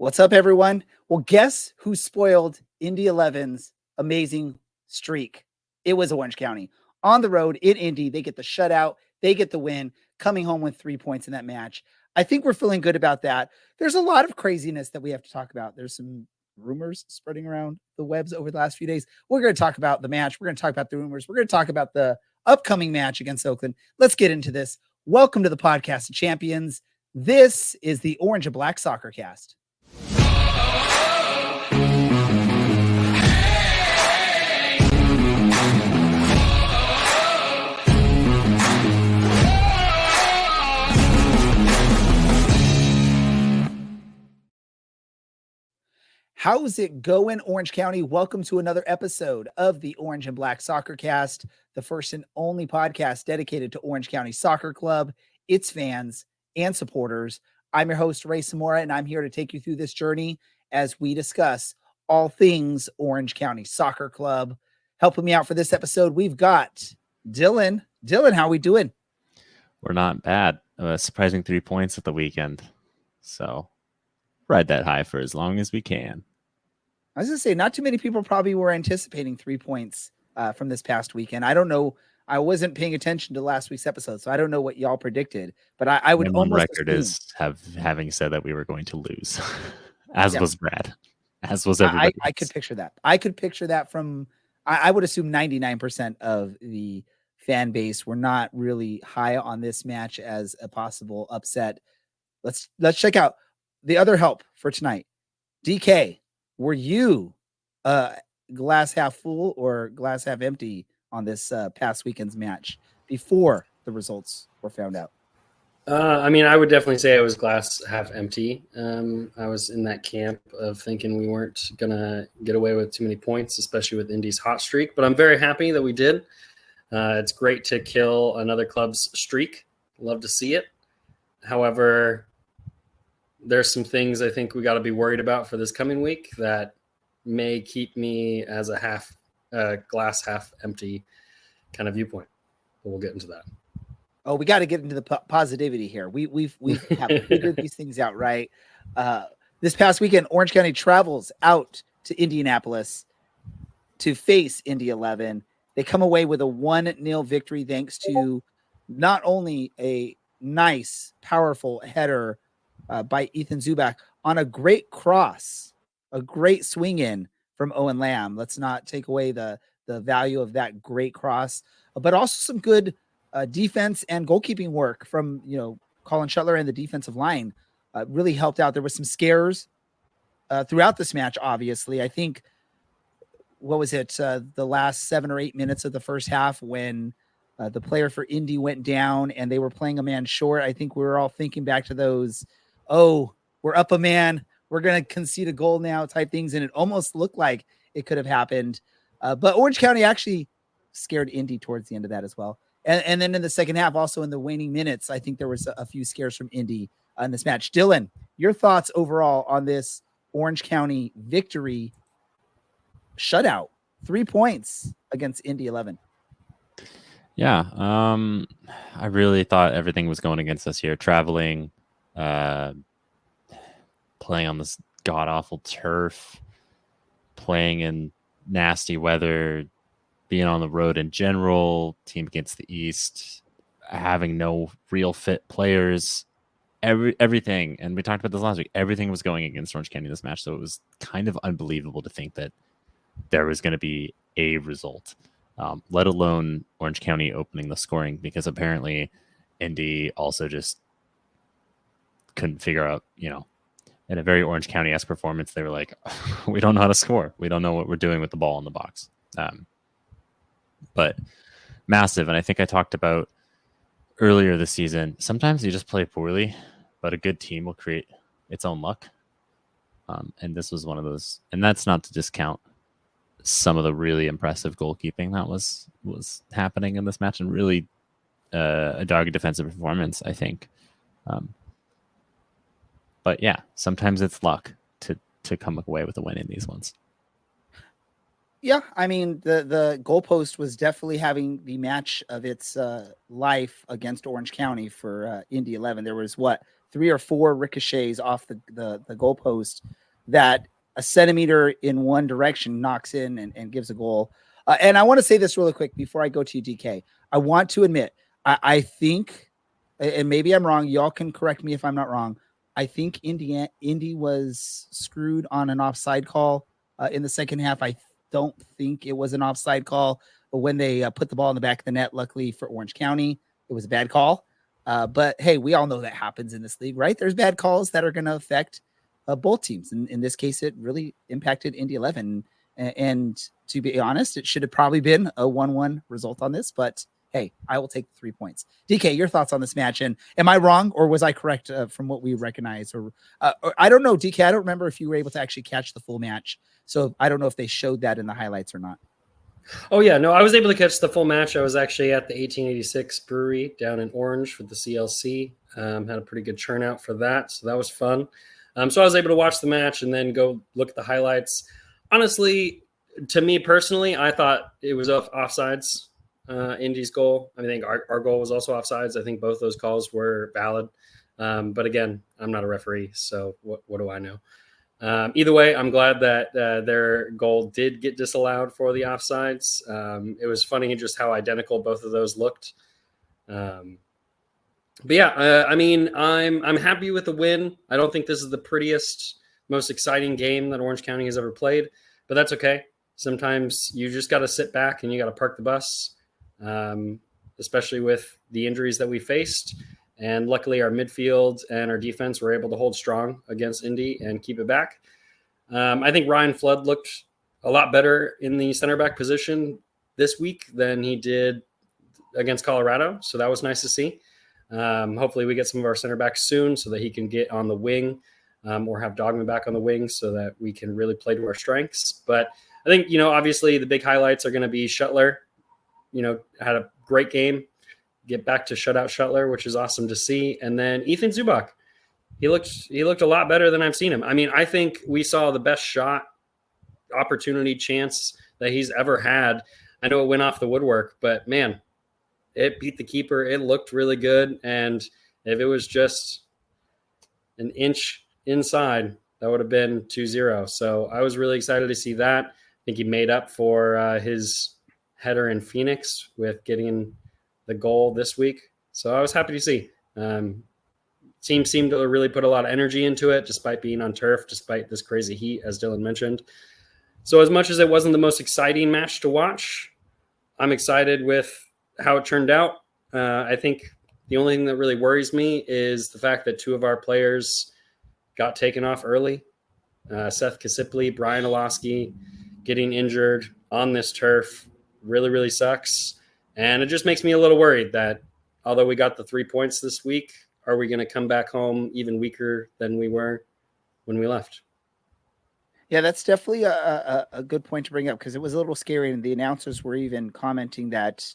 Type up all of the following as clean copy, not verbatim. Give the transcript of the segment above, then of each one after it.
What's up, everyone? Well, guess who spoiled Indy 11's amazing streak? It was Orange County. On the road in Indy, they get the shutout. They get the win, coming home with 3 points in that match. I think we're feeling good about that. There's a lot of craziness that we have to talk about. There's some rumors spreading around the webs over the last few days. We're going to talk about the match. We're going to talk about the rumors. We're going to talk about the upcoming match against Oakland. Let's get into this. Welcome to the Podcast of Champions. This is the Orange and Black Soccer Cast. How's it going, Orange County? Welcome to another episode of the Orange and Black Soccer Cast, the first and only podcast dedicated to Orange County Soccer Club, its fans, and supporters. I'm your host, Ray Samora, and I'm here to take you through this journey as we discuss all things Orange County Soccer Club. Helping me out for this episode, we've got Dylan. Dylan, how are we doing? We're not bad. A surprising 3 points at the weekend. So ride that high for as long as we can. I was going to say, not too many people probably were anticipating 3 points from this past weekend. I don't know. I wasn't paying attention to last week's episode, so I don't know what y'all predicted. But I would almost record is having said that we were going to lose, as was Brad, as was everybody. I could picture that. I could picture that from. I would assume 99% of the fan base were not really high on this match as a possible upset. Let's check out the other help for tonight. DK, were you glass half full or glass half empty on this past weekend's match before the results were found out? I would definitely say I was glass half empty. I was in that camp of thinking we weren't going to get away with too many points, especially with Indy's hot streak. But I'm very happy that we did. It's great to kill another club's streak. Love to see it. However, there's some things I think we got to be worried about for this coming week that may keep me as a glass half empty kind of viewpoint. But we'll get into that. Oh, we got to get into the positivity here. We have figured these things out, right? This past weekend, Orange County travels out to Indianapolis to face Indy 11. They come away with a 1-0 victory thanks to not only a nice, powerful header by Ethan Zubak on a great cross, a great swing in from Owen Lamb. Let's not take away the value of that great cross, but also some good defense and goalkeeping work from, Colin Shutler and the defensive line really helped out. There was some scares throughout this match. Obviously, I think, what was it? The last 7 or 8 minutes of the first half when the player for Indy went down and they were playing a man short. I think we were all thinking back to those, oh, we're up a man, we're going to concede a goal now type things. And it almost looked like it could have happened. But Orange County actually scared Indy towards the end of that as well. And then in the second half, also in the waning minutes, I think there was a few scares from Indy in this match. Dylan, your thoughts overall on this Orange County victory shutout, 3 points against Indy 11? Yeah, I really thought everything was going against us here. Traveling, playing on this god-awful turf, playing in nasty weather, being on the road in general, team against the East, having no real fit players, everything. And we talked about this last week. Everything was going against Orange County in this match. So it was kind of unbelievable to think that there was going to be a result, let alone Orange County opening the scoring, because apparently Indy also just couldn't figure out, in a very Orange County-esque performance, they were like, we don't know how to score. We don't know what we're doing with the ball in the box. But massive. And I think I talked about earlier this season, sometimes you just play poorly, but a good team will create its own luck. And this was one of those. And that's not to discount some of the really impressive goalkeeping that was happening in this match, and really a dogged defensive performance, I think. But yeah, sometimes it's luck to come away with a win in these ones. Yeah, I mean, the goalpost was definitely having the match of its life against Orange County for Indy 11. There was, 3 or 4 ricochets off the goalpost that a centimeter in one direction knocks in and gives a goal. And I want to say this really quick before I go to you, DK. I want to admit, I think, and maybe I'm wrong. Y'all can correct me if I'm not wrong. I think Indy was screwed on an offside call in the second half. I don't think it was an offside call, but when they put the ball in the back of the net, luckily for Orange County, it was a bad call. But hey, we all know that happens in this league, right? There's bad calls that are going to affect both teams. And in this case, it really impacted Indy 11. And to be honest, it should have probably been a 1-1 result on this, but hey, I will take the 3 points. DK, your thoughts on this match? And am I wrong, or was I correct from what we recognize? Or I don't know, DK. I don't remember if you were able to actually catch the full match, so I don't know if they showed that in the highlights or not. Oh yeah, no, I was able to catch the full match. I was actually at the 1886 brewery down in Orange with the CLC. Had a pretty good turnout for that, so that was fun. So I was able to watch the match and then go look at the highlights. Honestly, to me personally, I thought it was offsides. Indy's goal. I think our goal was also offsides. I think both those calls were valid. But again, I'm not a referee, so what do I know? Either way, I'm glad that their goal did get disallowed for the offsides. It was funny just how identical both of those looked. But yeah, I mean, I'm happy with the win. I don't think this is the prettiest, most exciting game that Orange County has ever played, but that's okay. Sometimes you just got to sit back and you got to park the bus. Especially with the injuries that we faced. And luckily our midfield and our defense were able to hold strong against Indy and keep it back. I think Ryan Flood looked a lot better in the center back position this week than he did against Colorado. So that was nice to see. Hopefully we get some of our center backs soon so that he can get on the wing or have Dogman back on the wing so that we can really play to our strengths. But I think, obviously the big highlights are going to be Shutler. Had a great game, get back to shutout Shutler, which is awesome to see. And then Ethan Zubak, he looked a lot better than I've seen him. I mean, I think we saw the best shot opportunity chance that he's ever had. I know it went off the woodwork, but man, it beat the keeper. It looked really good. And if it was just an inch inside, that would have been 2-0. So I was really excited to see that. I think he made up for his header in Phoenix with getting the goal this week. So I was happy to see. Team seemed to really put a lot of energy into it, despite being on turf, despite this crazy heat, as Dylan mentioned. So as much as it wasn't the most exciting match to watch, I'm excited with how it turned out. I think the only thing that really worries me is the fact that 2 of our players got taken off early. Seth Kasipli, Brian Olosky getting injured on this turf really, really sucks. And it just makes me a little worried that although we got the 3 points this week, are we going to come back home even weaker than we were when we left? Yeah, that's definitely a good point to bring up because it was a little scary. And the announcers were even commenting that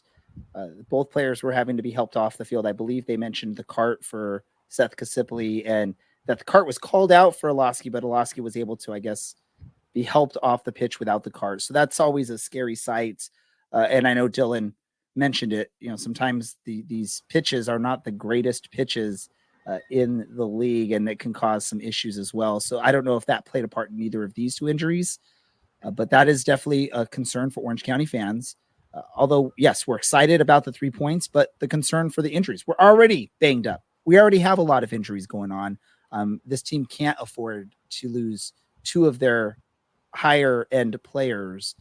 both players were having to be helped off the field. I believe they mentioned the cart for Seth Kasipli and that the cart was called out for Olosky, but Olosky was able to, I guess, be helped off the pitch without the cart. So that's always a scary sight. And I know Dylan mentioned it. Sometimes these pitches are not the greatest pitches in the league, and it can cause some issues as well. So I don't know if that played a part in either of these 2 injuries, but that is definitely a concern for Orange County fans. Although, yes, we're excited about the 3 points, but the concern for the injuries. We're already banged up. We already have a lot of injuries going on. This team can't afford to lose 2 of their higher end players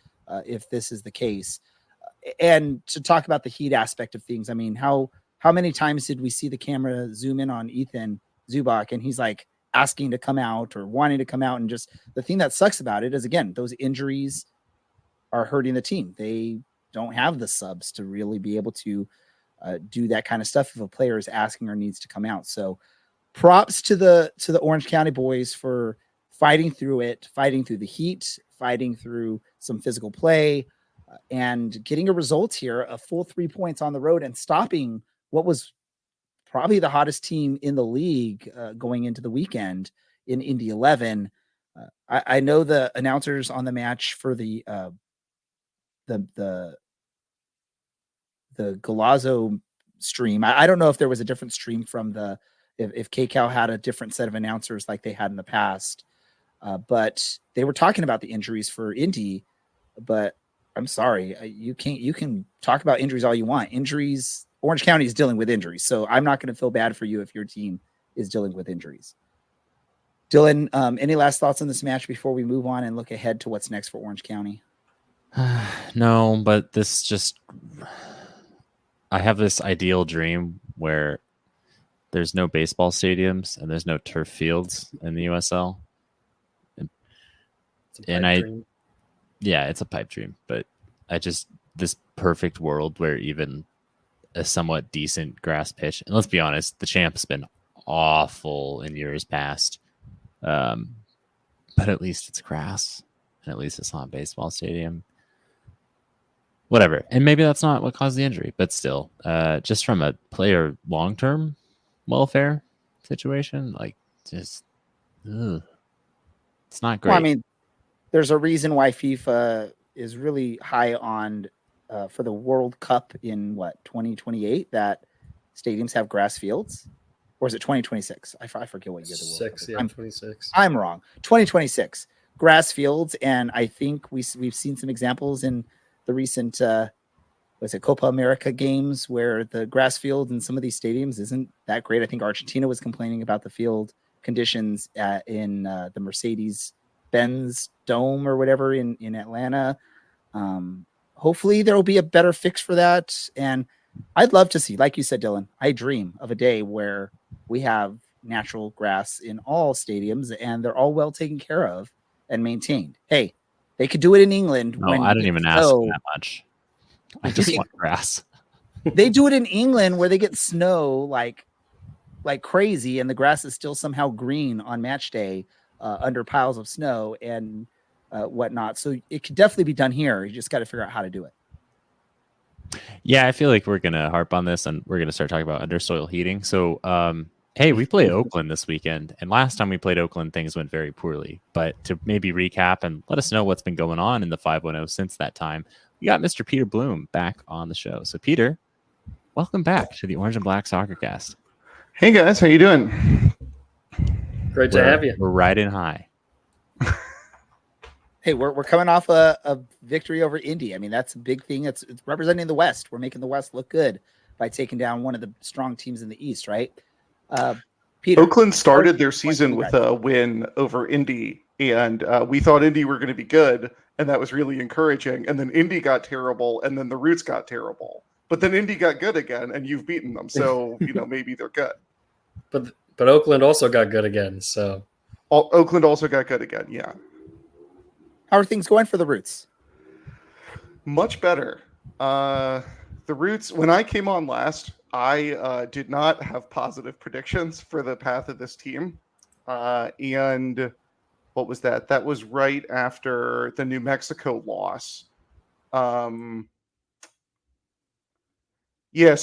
if this is the case. And to talk about the heat aspect of things, I mean, how many times did we see the camera zoom in on Ethan Zubak and he's like asking to come out or wanting to come out? And just the thing that sucks about it is, again, those injuries are hurting the team. They don't have the subs to really be able to do that kind of stuff if a player is asking or needs to come out. So props to the Orange County boys for fighting through it, fighting through the heat, fighting through some physical play, and getting a result here, a full 3 points on the road and stopping what was probably the hottest team in the league going into the weekend in Indy 11. I know the announcers on the match for the Golazo stream. I don't know if there was a different stream from the if KCAL had a different set of announcers like they had in the past. But they were talking about the injuries for Indy, but I'm sorry, you can talk about injuries all you want. Injuries, Orange County is dealing with injuries, so I'm not going to feel bad for you if your team is dealing with injuries. Dylan, any last thoughts on this match before we move on and look ahead to what's next for Orange County? No, but this just, I have this ideal dream where there's no baseball stadiums and there's no turf fields in the USL. Dream. Yeah, it's a pipe dream, but this perfect world where even a somewhat decent grass pitch, and let's be honest, the Champ's been awful in years past, but at least it's grass, and at least it's not a baseball stadium. Whatever, and maybe that's not what caused the injury, but still, just from a player long-term welfare situation, like just, it's not great. Well, I mean, there's a reason why FIFA is really high on for the World Cup in 2028 that stadiums have grass fields, or is it 2026? I forget what year the World Cup is. 26. I'm wrong. 2026 grass fields, and I think we've seen some examples in the recent Copa America games where the grass field in some of these stadiums isn't that great. I think Argentina was complaining about the field conditions in the Mercedes-Benz Dome or whatever in Atlanta. Hopefully there will be a better fix for that. And I'd love to see, like you said, Dylan, I dream of a day where we have natural grass in all stadiums and they're all well taken care of and maintained. Hey, they could do it in England. No, I didn't even ask that much. I just want grass. They do it in England where they get snow like crazy, and the grass is still somehow green on match day under piles of snow and whatnot. So it could definitely be done here. You just got to figure out how to do it. Yeah, I feel like we're gonna harp on this, and we're gonna start talking about undersoil heating. So, hey, we play Oakland this weekend, and last time we played Oakland, things went very poorly. But to maybe recap and let us know what's been going on in the 510 since that time, we got Mr. Peter Bloom back on the show. So, Peter, welcome back to the Orange and Black Soccer Cast. Hey guys, how you doing? Great to have you. We're riding high. Hey, we're coming off a victory over Indy. I mean, that's a big thing. It's representing the West. We're making the West look good by taking down one of the strong teams in the East, right? Peter, Oakland started their season with a win over Indy, and we thought Indy were going to be good, and that was really encouraging. And then Indy got terrible, and then the Roots got terrible. But then Indy got good again, and you've beaten them. So, maybe they're good. But Oakland also got good again. So Oakland also got good again, yeah. How are things going for the Roots? Much better. The Roots, when I came on last, I did not have positive predictions for the path of this team. And what was that? That was right after the New Mexico loss. So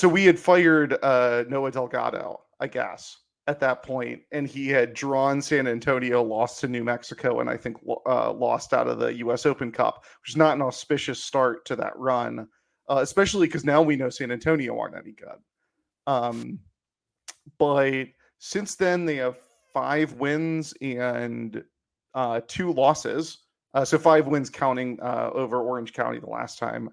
we had fired Noah Delgado, I guess, at that point, and he had drawn San Antonio, lost to New Mexico, and I think lost out of the U.S. Open Cup, which is not an auspicious start to that run, especially because now we know San Antonio aren't any good. But since then, they have 5 wins and 2 losses. So 5 wins counting over Orange County the last time.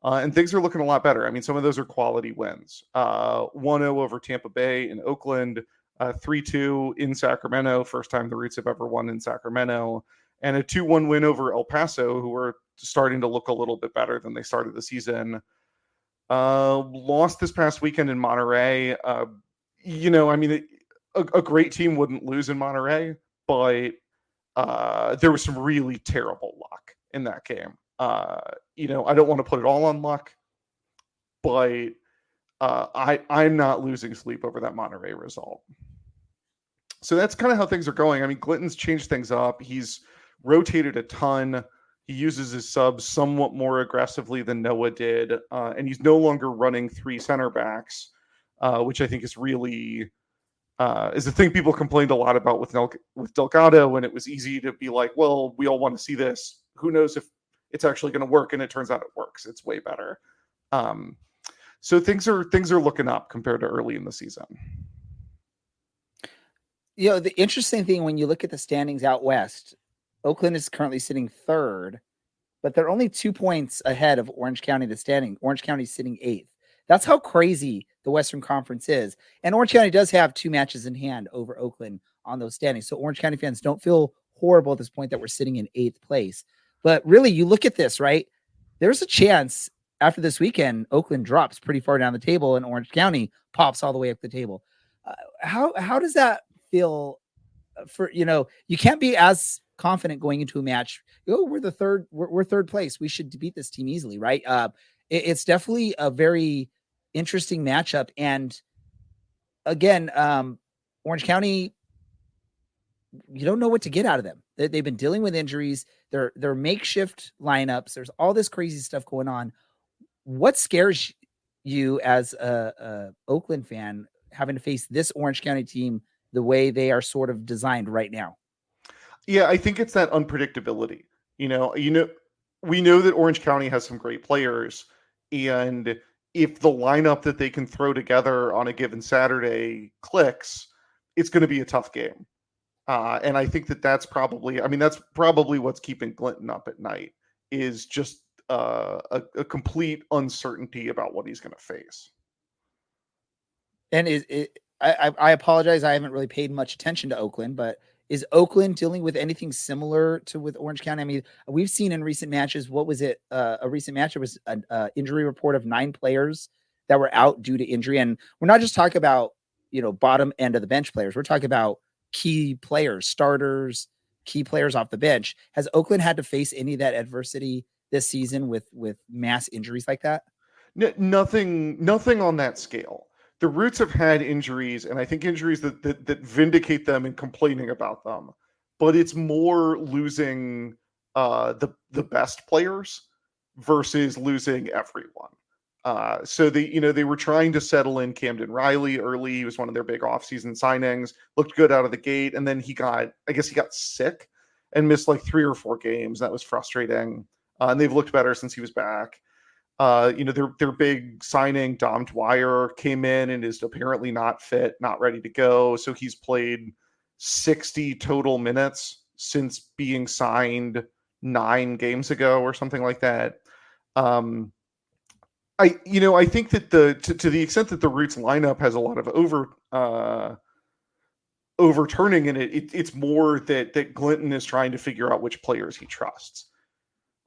And things are looking a lot better. I mean, some of those are quality wins. 1-0 over Tampa Bay in Oakland, 3-2 in Sacramento, first time the Roots have ever won in Sacramento, and a 2-1 win over El Paso, who are starting to look a little bit better than they started the season. Lost this past weekend in Monterey. A great team wouldn't lose in Monterey, but there was some really terrible luck in that game. I don't want to put it all on luck, but I'm not losing sleep over that Monterey result. So that's kind of how things are going. I mean, Glitton's changed things up. He's rotated a ton. He uses his subs somewhat more aggressively than Noah did, and he's no longer running 3 center backs, which I think is really is the thing people complained a lot about with Delgado, when it was easy to be like, well, we all want to see this. Who knows if it's actually going to work? And it turns out it works. It's way better. So things are looking up compared to early in the season. The interesting thing when you look at the standings out west, Oakland is currently sitting third, but they're only 2 points ahead of Orange County, the standing. Orange County's sitting eighth. That's how crazy the Western Conference is. And Orange County does have 2 matches in hand over Oakland on those standings. So Orange County fans, don't feel horrible at this point that we're sitting in eighth place. But really, you look at this, right? There's a chance after this weekend, Oakland drops pretty far down the table and Orange County pops all the way up the table. How does that feel for, you can't be as confident going into a match. We're the third, we're third place. We should beat this team easily, right? It's definitely a very interesting matchup. And again, Orange County, you don't know what to get out of them. They've been dealing with injuries. They're makeshift lineups. There's all this crazy stuff going on. What scares you as a Oakland fan having to face this Orange County team the way they are sort of designed right now? Yeah, I think it's that unpredictability. We know that Orange County has some great players, and if the lineup that they can throw together on a given Saturday clicks, it's going to be a tough game. And I think that's probably what's keeping Clinton up at night, is just a complete uncertainty about what he's going to face. And I apologize, I haven't really paid much attention to Oakland, but is Oakland dealing with anything similar to with Orange County? I mean, we've seen in recent matches, what was it? A recent match, it was an injury report of 9 players that were out due to injury. And we're not just talking about, bottom end of the bench players. We're talking about key players, starters, key players off the bench. Has Oakland had to face any of that adversity this season with mass injuries like that? Nothing on that scale. The Roots have had injuries, and I think injuries that vindicate them and complaining about them. But it's more losing the best players versus losing everyone. So they were trying to settle in Camden Riley early. He was one of their big offseason signings. Looked good out of the gate, and then he got sick and missed like 3 or 4 games. That was frustrating. And they've looked better since he was back. Their big signing, Dom Dwyer, came in and is apparently not fit, not ready to go. So he's played 60 total minutes since being signed 9 games ago or something like that. I think that to the extent that the Roots lineup has a lot of overturning in it, it's more that Clinton is trying to figure out which players he trusts.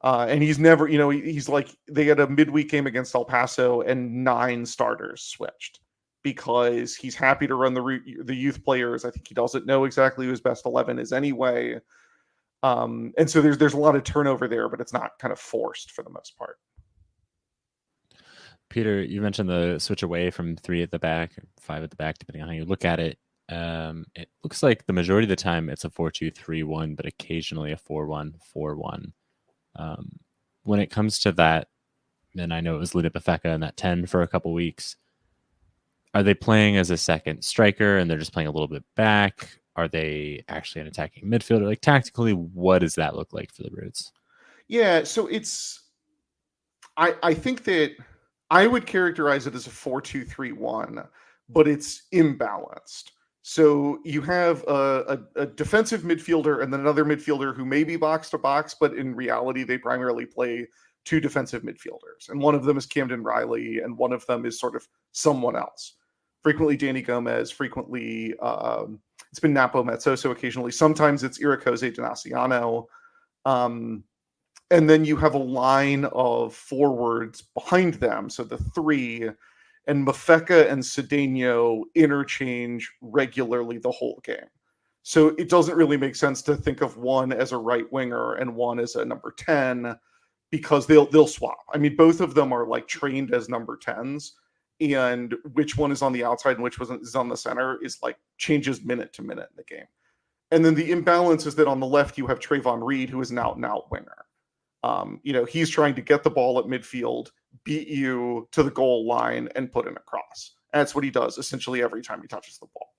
And he's never, he's like, they had a midweek game against El Paso and 9 starters switched because he's happy to run the youth players. I think he doesn't know exactly who his best 11 is anyway. And so there's a lot of turnover there, but it's not kind of forced for the most part. Peter, you mentioned the switch away from 3 at the back, 5 at the back, depending on how you look at it. It looks like the majority of the time it's a 4-2-3-1, but occasionally a 4-1-4-1. When it comes to that, and I know it was Lida Bafeka in that 10 for a couple weeks, are they playing as a second striker and they're just playing a little bit back? Are they actually an attacking midfielder? Like, tactically, what does that look like for the Roots? Yeah, so I think that I would characterize it as a 4-2-3-1, but it's imbalanced. So you have a defensive midfielder and then another midfielder who may be box to box, but in reality, they primarily play 2 defensive midfielders. And one of them is Camden Riley, and one of them is sort of someone else. Frequently Danny Gomez, frequently it's been Napo Metsoso occasionally. Sometimes it's Iracoze Donaciano. And then you have a line of forwards behind them. So the 3, and Mafeka and Cedeno interchange regularly the whole game. So it doesn't really make sense to think of one as a right winger and one as a number 10, because they'll swap. I mean, both of them are like trained as number 10s, and which one is on the outside and which one is on the center is like changes minute to minute in the game. And then the imbalance is that on the left you have Trayvon Reed, who is an out and out winger. He's trying to get the ball at midfield, beat you to the goal line, and put in a cross. And that's what he does essentially every time he touches the ball.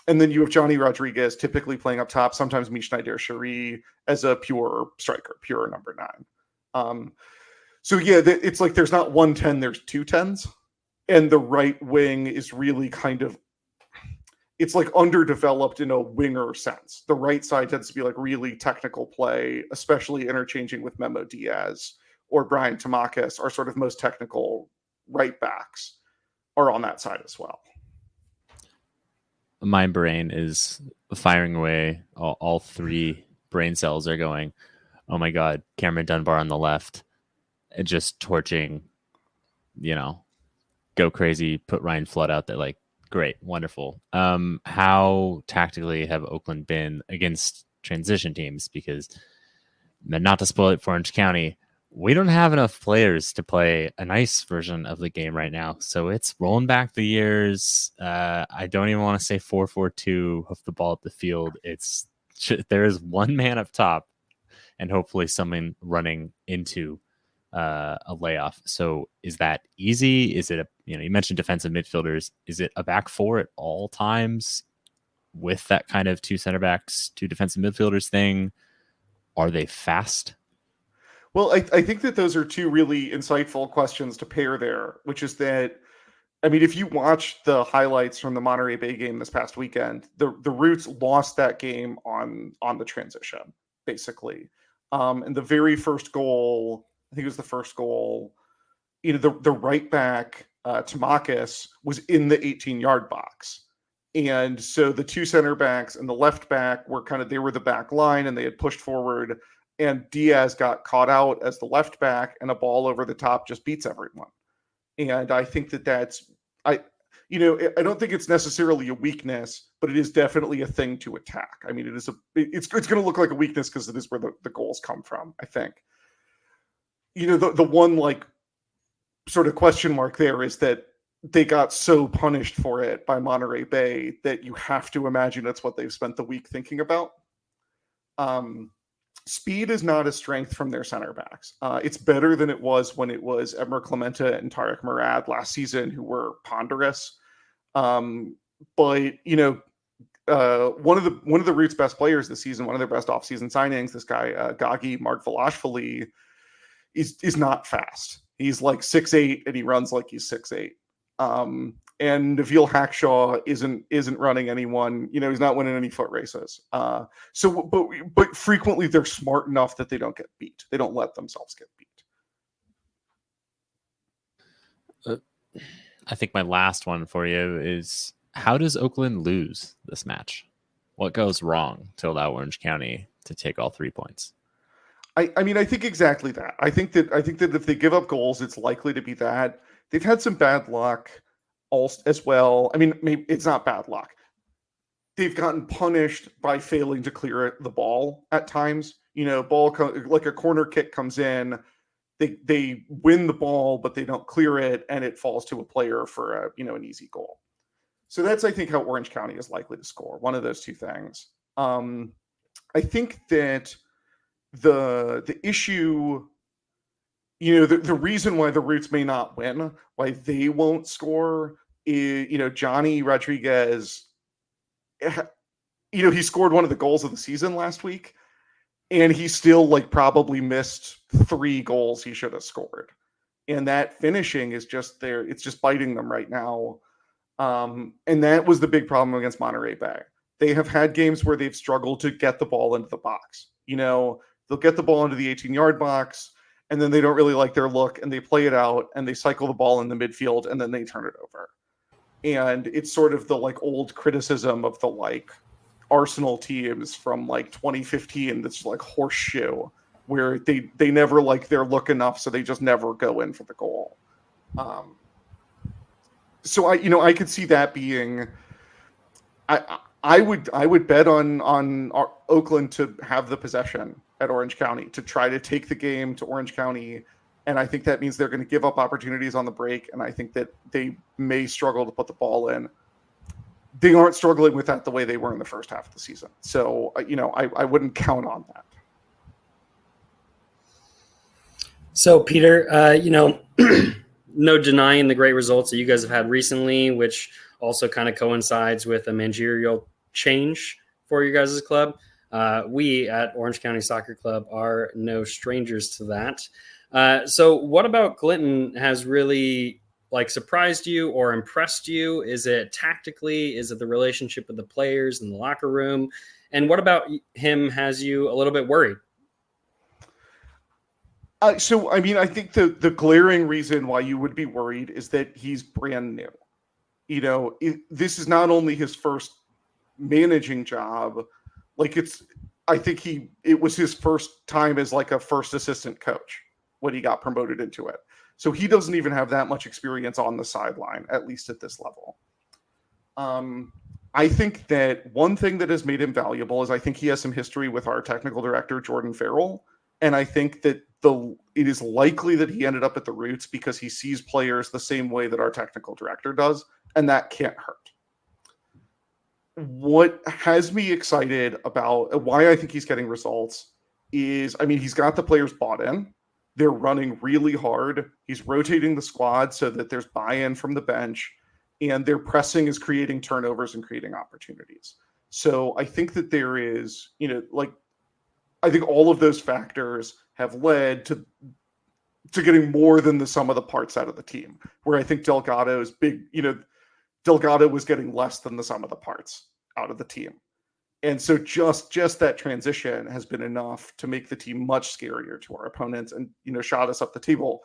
And then you have Johnny Rodriguez typically playing up top, sometimes Mishnaider Shari as a pure striker, pure number 9. So yeah, it's like there's not 1 10, there's 2 10s. And the right wing is really kind of, it's like underdeveloped in a winger sense. The right side tends to be like really technical play, especially interchanging with Memo Diaz or Brian Tamakis, our sort of most technical right backs are on that side as well. My brain is firing away. All three brain cells are going, oh my God, Cameron Dunbar on the left, and just torching, go crazy, put Ryan Flood out there. Like, great, wonderful. How tactically have Oakland been against transition teams? Because, not to spoil it for Orange County, we don't have enough players to play a nice version of the game right now. So it's rolling back the years. I don't even want to say 4-4-2, hoof the ball up the field. There is one man up top and hopefully someone running into a layoff. So is that easy? Is it you mentioned defensive midfielders. Is it a back four at all times with that kind of 2 center backs, 2 defensive midfielders thing? Are they fast? Well, I think that those are 2 really insightful questions to pair there, which is that, I mean, if you watch the highlights from the Monterey Bay game this past weekend, the Roots lost that game on the transition, basically. And the very first goal, I think it was the first goal, the right back, Tamakis, was in the 18-yard box. And so the 2 center backs and the left back were they were the back line, and they had pushed forward, and Diaz got caught out as the left back, and a ball over the top just beats everyone. And I think I don't think it's necessarily a weakness, but it is definitely a thing to attack. I mean, it's going to look like a weakness because it is where the goals come from, I think. The one sort of question mark there is that they got so punished for it by Monterey Bay that you have to imagine that's what they've spent the week thinking about. Speed is not a strength from their center backs. It's better than it was when it was Emmer Clemente and Tarek Murad last season, who were ponderous. But one of the Roots' best players this season, one of their best offseason signings, this guy Gagi Margvelashvili, is not fast. He's like 6'8", and he runs like he's 6'8". And Naveal Hackshaw isn't running anyone. He's not winning any foot races. But frequently they're smart enough that they don't get beat. They don't let themselves get beat. I think my last one for you is, how does Oakland lose this match? What goes wrong to allow Orange County to take all 3 points? I mean, I think exactly that. I think that if they give up goals, it's likely to be that. They've had some bad luck as well. I mean, maybe it's not bad luck. They've gotten punished by failing to clear the ball at times. Like a corner kick comes in, they win the ball, but they don't clear it, and it falls to a player for an easy goal. So that's, I think, how Orange County is likely to score. One of those 2 things. I think that the issue, the reason why the Roots may not win, why they won't score, is, Johnny Rodriguez, he scored one of the goals of the season last week, and he still probably missed 3 goals he should have scored. And that finishing is just there. It's just biting them right now. And that was the big problem against Monterey Bay. They have had games where they've struggled to get the ball into the box. They'll get the ball into the 18-yard box, and then they don't really like their look, and they play it out, and they cycle the ball in the midfield, and then they turn it over. And it's sort of the old criticism of the Arsenal teams from 2015 that's horseshoe, where they never their look enough, so they just never go in for the goal. So I could see that being. I would bet on Oakland to have the possession at Orange County, to try to take the game to Orange County. And I think that means they're going to give up opportunities on the break. And I think that they may struggle to put the ball in. They aren't struggling with that the way they were in the first half of the season. So, I wouldn't count on that. So, Peter, no denying the great results that you guys have had recently, which also kind of coincides with a managerial change for you guys' club. We at Orange County Soccer Club are no strangers to that. So what about Clinton has really like surprised you or impressed you? Is it tactically? Is it the relationship with the players in the locker room? And what about him has you a little bit worried? So, I mean, I think the glaring reason why you would be worried is that he's brand new. You know, this is not only his first managing job, like I think it was his first time as like a first assistant coach when he got promoted into it. So he doesn't even have that much experience on the sideline, at least at this level. I think that one thing that has made him valuable is I think he has some history with our technical director, Jordan Farrell. And I think that it is likely that he ended up at the Roots because he sees players the same way that our technical director does, and that can't hurt. What has me excited about why I think he's getting results is, I mean, he's got the players bought in. They're running really hard. He's rotating the squad so that there's buy-in from the bench, and their pressing is creating turnovers and creating opportunities. So I think that there is, I think all of those factors have led to getting more than the sum of the parts out of the team, where I think Delgado's Delgado was getting less than the sum of the parts out of the team. And so just that transition has been enough to make the team much scarier to our opponents and, shot us up the table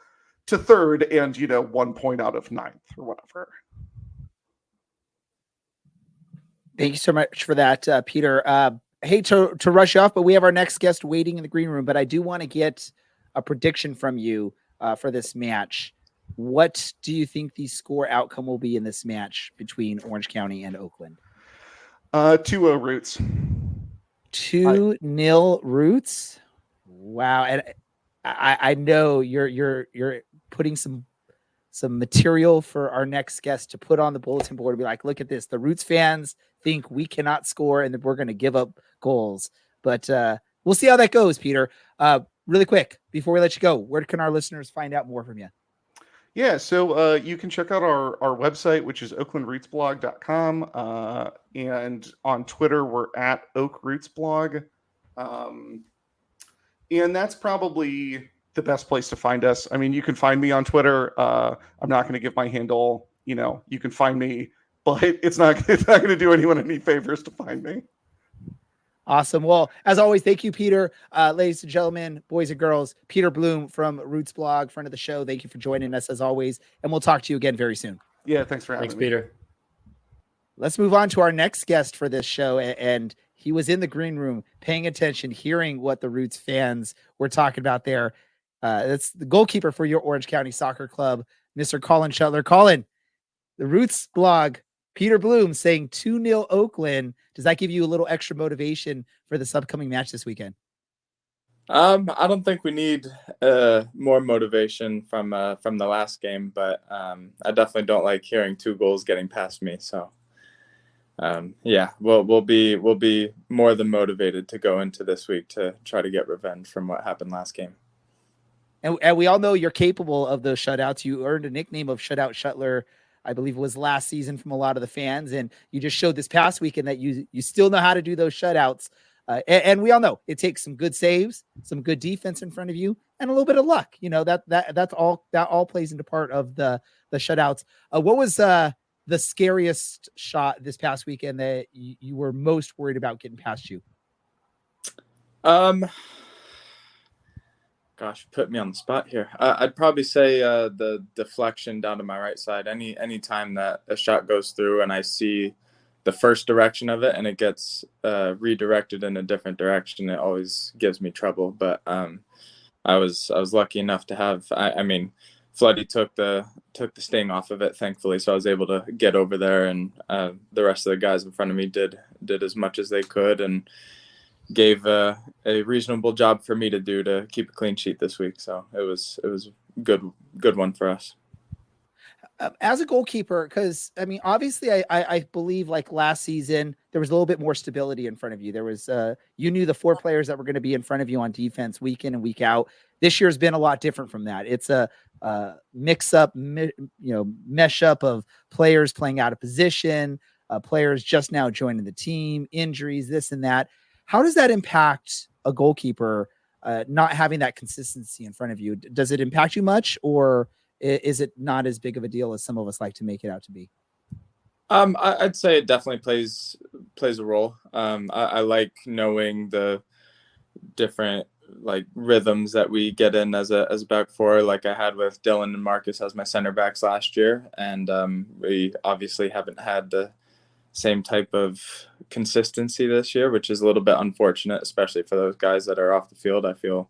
to third and, 1 point out of ninth or whatever. Thank you so much for that, Peter. Hate to rush you off, but we have our next guest waiting in the green room, but I do want to get a prediction from you for this match. What do you think the score outcome will be in this match between Orange County and Oakland? 2-0 Roots. 2-0 Roots. Wow. And I know you're putting some material for our next guest to put on the bulletin board and be like, look at this. The Roots fans think we cannot score and that we're going to give up goals. But we'll see how that goes, Peter. Really quick, before we let you go, where can our listeners find out more from you? Yeah, so you can check out our website, which is oaklandrootsblog.com. And on Twitter, we're at OakRootsBlog. And that's probably the best place to find us. I mean, you can find me on Twitter. I'm not going to give my handle. You can find me, but it's not going to do anyone any favors to find me. Awesome. Well, as always, thank you, Peter. Ladies and gentlemen, boys and girls, Peter Bloom from RootsBlog, friend of the show. Thank you for joining us as always. And we'll talk to you again very soon. Yeah, thanks for having me. Thanks, Peter. Let's move on to our next guest for this show. And he was in the green room paying attention, hearing what the Roots fans were talking about there. That's the goalkeeper for your Orange County Soccer Club, Mr. Colin Shutler. Colin, the RootsBlog, Peter Bloom saying 2-0 Oakland. Does that give you a little extra motivation for this upcoming match this weekend? I don't think we need more motivation from the last game, but I definitely don't like hearing 2 goals getting past me. So yeah, we'll be more than motivated to go into this week to try to get revenge from what happened last game. And we all know you're capable of those shutouts. You earned a nickname of Shutout Shutler, I believe it was last season, from a lot of the fans. And you just showed this past weekend that you still know how to do those shutouts. And we all know it takes some good saves, some good defense in front of you, and a little bit of luck. That all plays into part of the shutouts. What was the scariest shot this past weekend that you were most worried about getting past you? Gosh, put me on the spot here. I'd probably say the deflection down to my right side. Any time that a shot goes through and I see the first direction of it and it gets redirected in a different direction, it always gives me trouble. But I was lucky enough to have. I mean, Floody took the sting off of it, thankfully, so I was able to get over there, and the rest of the guys in front of me did as much as they could and gave a reasonable job for me to do to keep a clean sheet this week. So it was a good one for us. As a goalkeeper, because I mean, obviously I believe like last season, there was a little bit more stability in front of you. There was, you knew the 4 players that were going to be in front of you on defense week in and week out. This year's been a lot different from that. It's a mesh up of players playing out of position, players just now joining the team, injuries, this and that. How does that impact a goalkeeper not having that consistency in front of you? Does it impact you much, or is it not as big of a deal as some of us like to make it out to be? I'd say it definitely plays a role. I like knowing the different like rhythms that we get in as a back four, like I had with Dylan and Marcus as my center backs last year, and we obviously haven't had the same type of consistency this year, which is a little bit unfortunate, especially for those guys that are off the field. I feel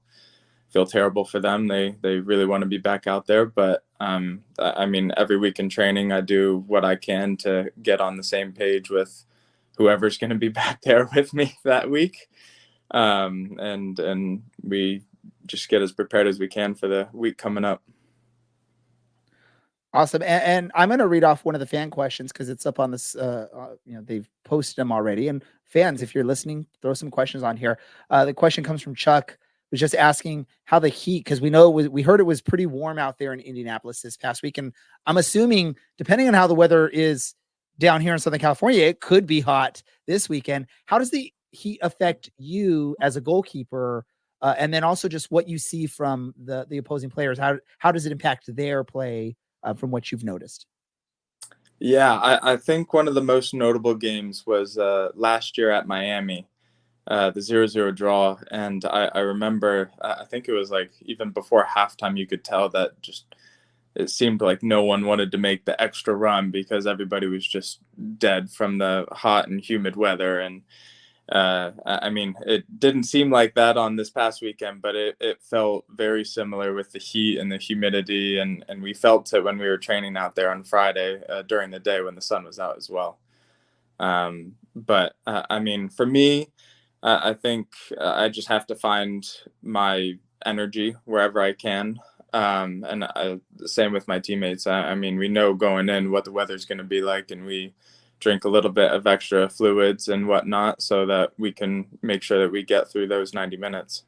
terrible for them. They really want to be back out there, but I mean, every week in training, I do what I can to get on the same page with whoever's going to be back there with me that week. And we just get as prepared as we can for the week coming up. Awesome. And I'm going to read off one of the fan questions because it's up on this, they've posted them already. And fans, if you're listening, throw some questions on here. The question comes from Chuck, who's just asking how the heat, because we heard it was pretty warm out there in Indianapolis this past week. And I'm assuming, depending on how the weather is down here in Southern California, it could be hot this weekend. How does the heat affect you as a goalkeeper? And then also just what you see from the opposing players. How does it impact their play from what you've noticed? Yeah, I think one of the most notable games was last year at Miami, the 0-0 draw. And I remember, I think it was like even before halftime, you could tell that just it seemed like no one wanted to make the extra run because everybody was just dead from the hot and humid weather. And I mean, it didn't seem like that on this past weekend, but it felt very similar with the heat and the humidity. And we felt it when we were training out there on Friday during the day when the sun was out as well. But I mean, for me, I think I just have to find my energy wherever I can. And the same with my teammates. I mean, we know going in what the weather's going to be like, and we drink a little bit of extra fluids and whatnot so that we can make sure that we get through those 90 minutes.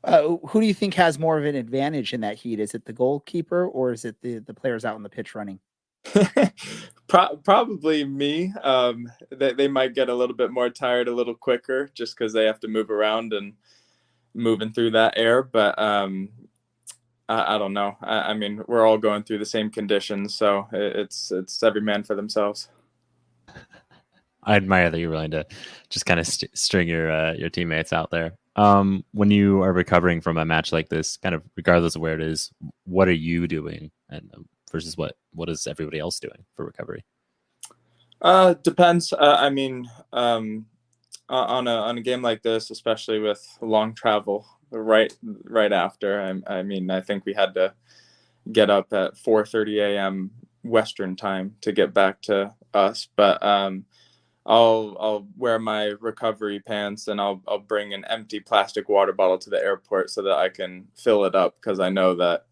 Who do you think has more of an advantage in that heat? Is it the goalkeeper or is it the players out on the pitch running? Probably me. They might get a little bit more tired a little quicker just because they have to move around and moving through that air. But I don't know. I mean, we're all going through the same conditions, so it's every man for themselves. I admire that you're willing to just kind of string your teammates out there. When you are recovering from a match like this, kind of regardless of where it is, what are you doing, and versus what is everybody else doing for recovery? Depends. I mean, on a game like this, especially with long travel, right after. I mean, I think we had to get up at 4:30 a.m. Western time to get back to us, but I'll wear my recovery pants and I'll bring an empty plastic water bottle to the airport so that I can fill it up, because I know that,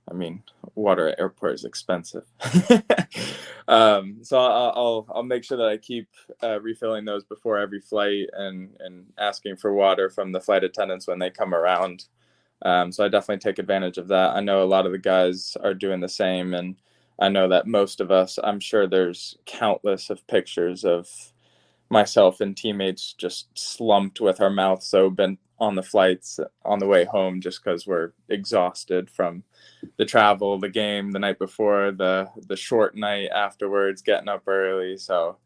I mean, water at airport is expensive. So I'll make sure that I keep refilling those before every flight and asking for water from the flight attendants when they come around. So I definitely take advantage of that. I know a lot of the guys are doing the same, and I know that most of us, I'm sure there's countless of pictures of myself and teammates just slumped with our mouths open on the flights on the way home just because we're exhausted from the travel, the game the night before, the short night afterwards, getting up early. So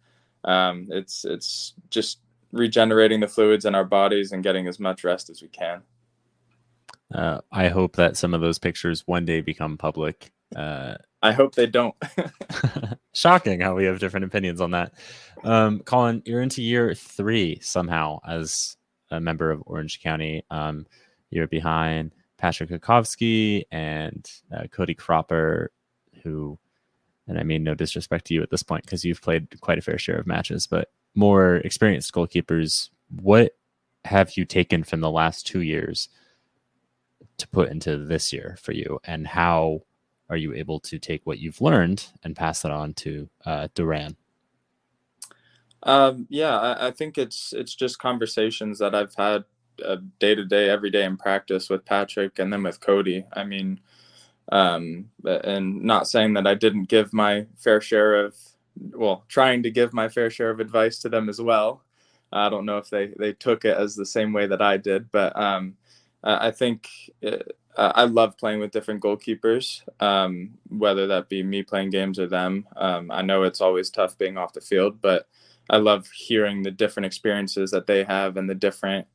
it's just regenerating the fluids in our bodies and getting as much rest as we can. I hope that some of those pictures one day become public. I hope they don't. Shocking how we have different opinions on that. Colin, you're into year 3 somehow as a member of Orange County. You're behind Patrick Kukovsky and Cody Cropper, who, and I mean no disrespect to you at this point because you've played quite a fair share of matches, but more experienced goalkeepers. What have you taken from the last 2 years to put into this year for you, and how are you able to take what you've learned and pass it on to Duran? Yeah, I think it's just conversations that I've had day to day, every day in practice with Patrick and then with Cody. I mean, and not saying that I didn't give my fair share of, trying to give my fair share of advice to them as well. I don't know if they took it as the same way that I did, but I think I love playing with different goalkeepers, whether that be me playing games or them. I know it's always tough being off the field, but I love hearing the different experiences that they have and the different,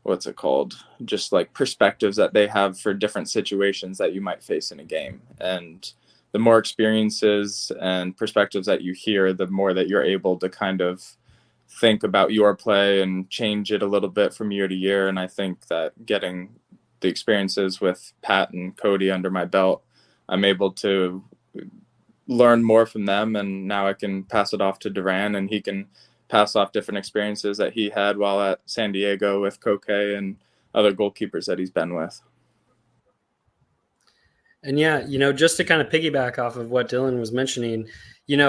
what's it called? Just like perspectives that they have for different situations that you might face in a game. And the more experiences and perspectives that you hear, the more that you're able to kind of think about your play and change it a little bit from year to year. And I think that getting the experiences with Pat and Cody under my belt, I'm able to learn more from them. And now I can pass it off to Duran, and he can pass off different experiences that he had while at San Diego with Koke and other goalkeepers that he's been with. And yeah, just to kind of piggyback off of what Dylan was mentioning, in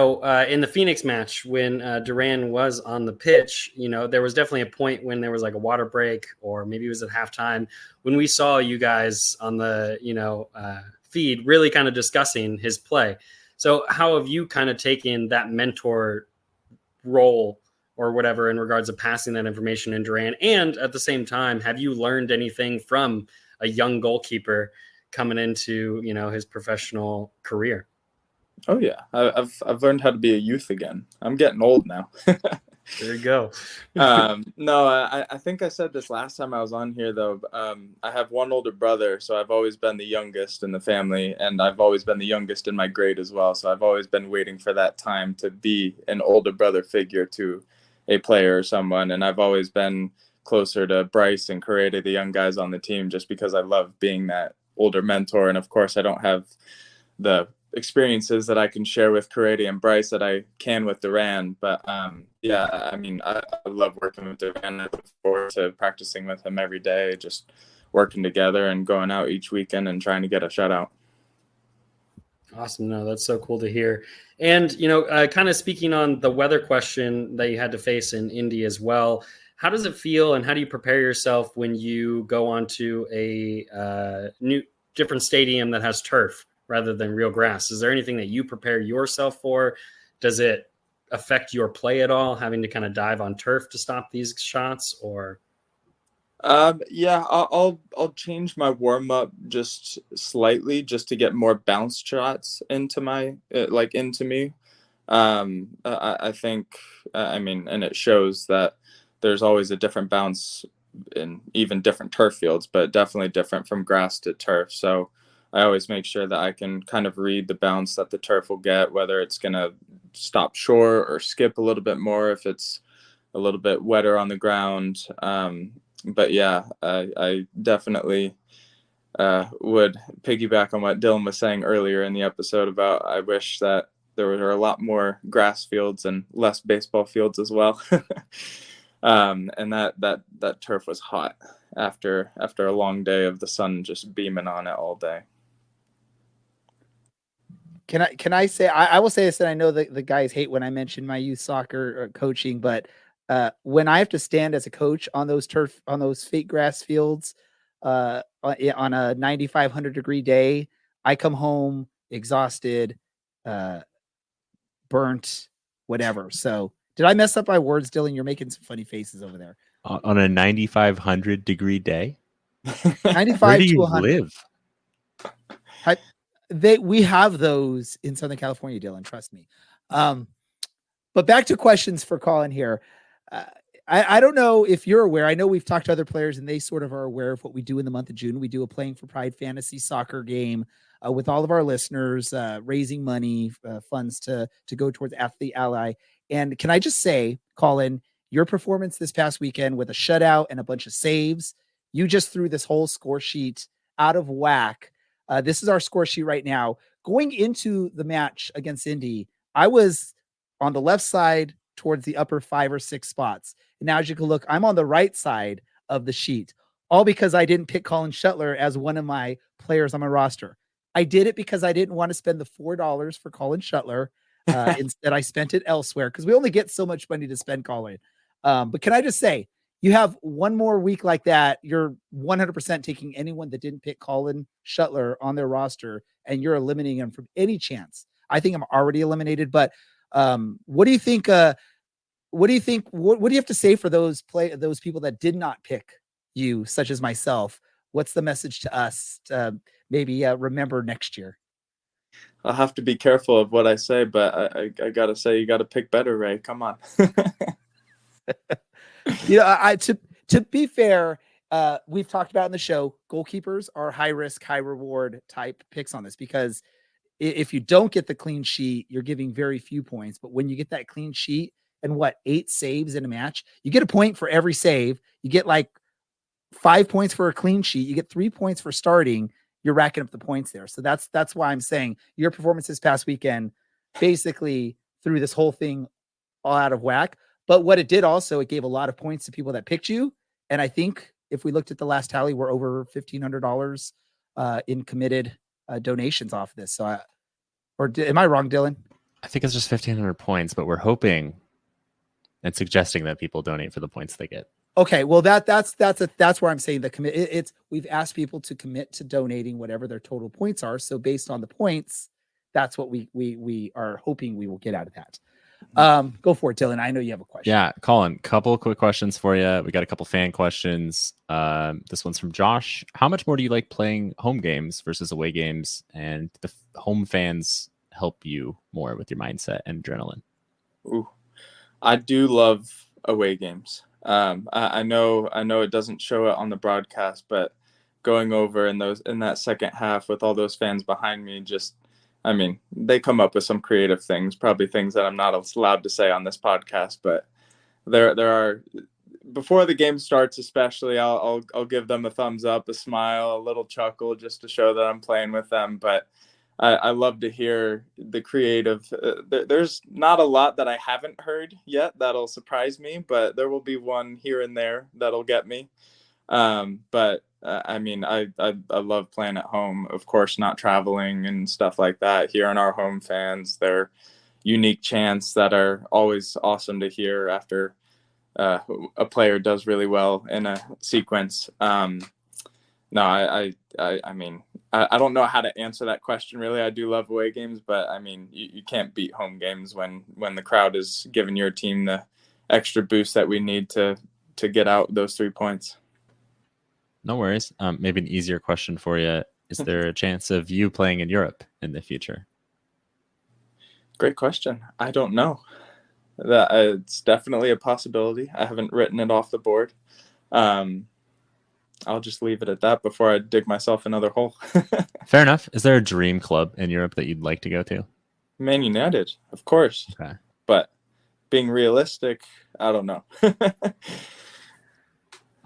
the Phoenix match, when Duran was on the pitch, there was definitely a point when there was like a water break, or maybe it was at halftime, when we saw you guys on the, feed really kind of discussing his play. So how have you kind of taken that mentor role or whatever in regards to passing that information in Duran? And at the same time, have you learned anything from a young goalkeeper coming into, his professional career? Oh yeah. I've learned how to be a youth again. I'm getting old now. There you go. No, I think I said this last time I was on here though. I have one older brother, so I've always been the youngest in the family, and I've always been the youngest in my grade as well. So I've always been waiting for that time to be an older brother figure to a player or someone. And I've always been closer to Bryce and Correa, the young guys on the team, just because I love being that older mentor. And of course I don't have the experiences that I can share with Correa and Bryce that I can with Duran. But yeah, I mean, I love working with Duran. I look forward to practicing with him every day, just working together and going out each weekend and trying to get a shutout. Awesome. No, that's so cool to hear. And, kind of speaking on the weather question that you had to face in Indy as well, how does it feel and how do you prepare yourself when you go onto a different stadium that has turf rather than real grass? Is there anything that you prepare yourself for? Does it affect your play at all, having to kind of dive on turf to stop these shots? Or yeah, I'll change my warm up just slightly, just to get more bounce shots into my into me. I think I mean, and it shows that there's always a different bounce in even different turf fields, but definitely different from grass to turf. So I always make sure that I can kind of read the bounce that the turf will get, whether it's going to stop short or skip a little bit more if it's a little bit wetter on the ground. But yeah, I definitely would piggyback on what Dylan was saying earlier in the episode about I wish that there were a lot more grass fields and less baseball fields as well. And that turf was hot after a long day of the sun just beaming on it all day. Can I say, I will say this, and I know that the guys hate when I mention my youth soccer coaching, but when I have to stand as a coach on those fake grass fields on a 9,500 degree day, I come home exhausted, burnt, whatever. So did I mess up my words, Dylan? You're making some funny faces over there. On a 9,500 degree day? 95 Where do to you 100. live? We have those in Southern California, Dylan, trust me. But back to questions for Colin here. I don't know if you're aware. I know we've talked to other players and they sort of are aware of what we do in the month of June. We do a Playing for Pride fantasy soccer game with all of our listeners, raising money, funds to go towards Athlete Ally. And can I just say, Colin, your performance this past weekend with a shutout and a bunch of saves, you just threw this whole score sheet out of whack. This is our score sheet right now. Going into the match against Indy, I was on the left side towards the upper 5 or 6 spots. And now as you can look, I'm on the right side of the sheet, all because I didn't pick Colin Shutler as one of my players on my roster. I did it because I didn't want to spend the $4 for Colin Shutler. Instead, I spent it elsewhere because we only get so much money to spend, Colin. But can I just say, you have one more week like that, you're 100% taking anyone that didn't pick Colin Shutler on their roster, and you're eliminating them from any chance. I think I'm already eliminated, but what do you think? What do you think? What do you have to say for those people that did not pick you, such as myself, what's the message to us to maybe remember next year? I'll have to be careful of what I say, but I gotta say, you gotta pick better, Ray. Come on. To be fair, we've talked about in the show, goalkeepers are high risk, high reward type picks on this, because if you don't get the clean sheet, you're giving very few points. But when you get that clean sheet and 8 saves in a match, you get a point for every save. You get like 5 points for a clean sheet. You get 3 points for starting. You're racking up the points there. So that's why I'm saying your performance this past weekend basically threw this whole thing all out of whack. But what it did also, it gave a lot of points to people that picked you. And I think if we looked at the last tally, we're over $1,500 in committed donations off of this. So, am I wrong, Dylan? I think it's just 1,500 points, but we're hoping and suggesting that people donate for the points they get. Okay, well that's where I'm saying the commit. It's we've asked people to commit to donating whatever their total points are. So based on the points, that's what we are hoping we will get out of that. Go for it, Dylan. I know you have a question. Yeah, Colin, couple quick questions for you. We got a couple fan questions. This one's from Josh. How much more do you like playing home games versus away games? And the home fans help you more with your mindset and adrenaline? Ooh, I do love away games. I know it doesn't show it on the broadcast, but going over in that second half with all those fans behind me, they come up with some creative things, probably things that I'm not allowed to say on this podcast, but there are, before the game starts, especially, I'll give them a thumbs up, a smile, a little chuckle, just to show that I'm playing with them. But I love to hear the creative. There's not a lot that I haven't heard yet that'll surprise me, but there will be one here and there that'll get me. I love playing at home, of course, not traveling and stuff like that. Hearing our home fans, their unique chants that are always awesome to hear after a player does really well in a sequence. I don't know how to answer that question, really. I do love away games, but you can't beat home games when the crowd is giving your team the extra boost that we need to get out those 3 points. No worries. Maybe an easier question for you. Is there a chance of you playing in Europe in the future? Great question. I don't know. It's definitely a possibility. I haven't written it off the board. I'll just leave it at that before I dig myself another hole. Fair enough. Is there a dream club in Europe that you'd like to go to? Man United, of course. Okay. But being realistic, I don't know.